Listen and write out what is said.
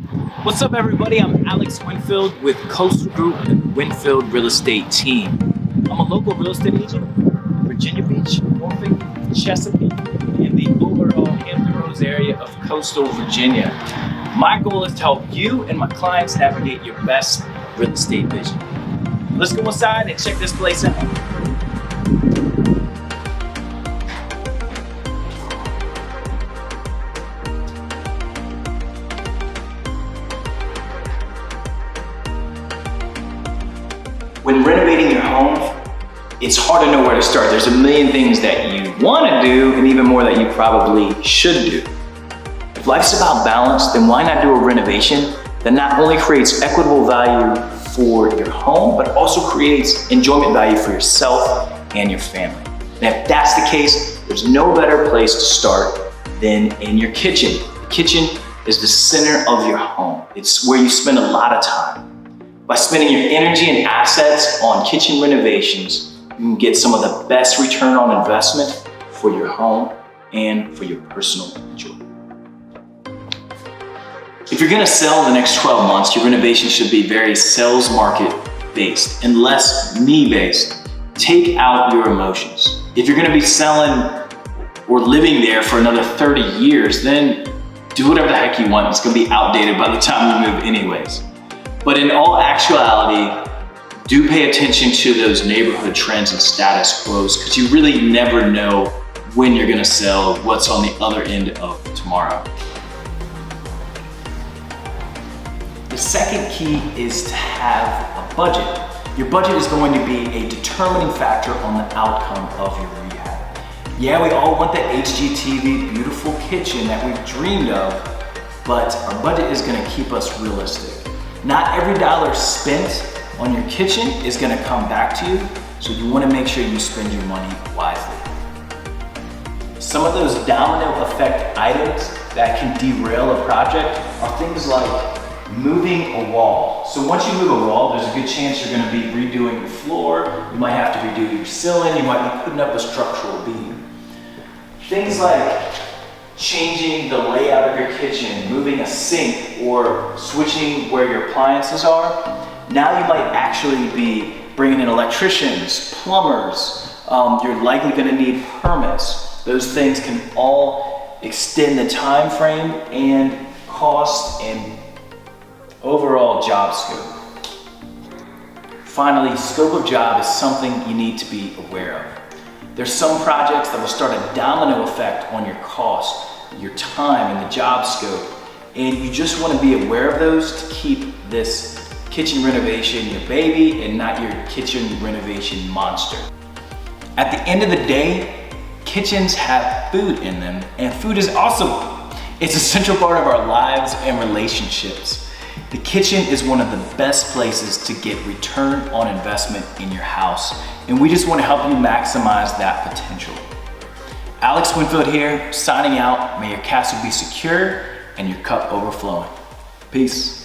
What's up, everybody? I'm Alex Winfield with Coastal Group and Winfield Real Estate Team. I'm a local real estate agent in Virginia Beach, Norfolk, Chesapeake, and the overall Hampton Roads area of coastal Virginia. My goal is to help you and my clients navigate your best real estate vision. Let's go inside and check this place out. When renovating your home, it's hard to know where to start. There's a million things that you want to do and even more that you probably should do. If life's about balance, then why not do a renovation that not only creates equitable value for your home, but also creates enjoyment value for yourself and your family. And if that's the case, there's no better place to start than in your kitchen. The kitchen is the center of your home. It's where you spend a lot of time. By spending your energy and assets on kitchen renovations, you can get some of the best return on investment for your home and for your personal enjoyment. If you're gonna sell in the next 12 months, your renovation should be very sales market based and less me based. Take out your emotions. If you're gonna be selling or living there for another 30 years, then do whatever the heck you want. It's gonna be outdated by the time you move anyways. But in all actuality, do pay attention to those neighborhood trends and status quos, because you really never know when you're gonna sell, what's on the other end of tomorrow. The second key is to have a budget. Your budget is going to be a determining factor on the outcome of your rehab. Yeah, we all want that HGTV beautiful kitchen that we've dreamed of, but our budget is gonna keep us realistic. Not every dollar spent on your kitchen is gonna come back to you, so you wanna make sure you spend your money wisely. Some of those domino effect items that can derail a project are things like moving a wall. So once you move a wall, there's a good chance you're gonna be redoing your floor, you might have to redo your ceiling, you might be putting up a structural beam. Things like changing the layout of your kitchen, moving a sink, or switching where your appliances are. Now you might actually be bringing in electricians, plumbers. You're likely going to need permits. Those things can all extend the time frame and cost and overall job scope. Finally, scope of job is something you need to be aware of. There's some projects that will start a domino effect on your cost, your time, and the job scope. And you just want to be aware of those to keep this kitchen renovation your baby and not your kitchen renovation monster. At the end of the day, kitchens have food in them, and food is awesome. It's a central part of our lives and relationships. The kitchen is one of the best places to get return on investment in your house, and we just want to help you maximize that potential. Alex Winfield here, signing out. May your castle be secure and your cup overflowing. Peace.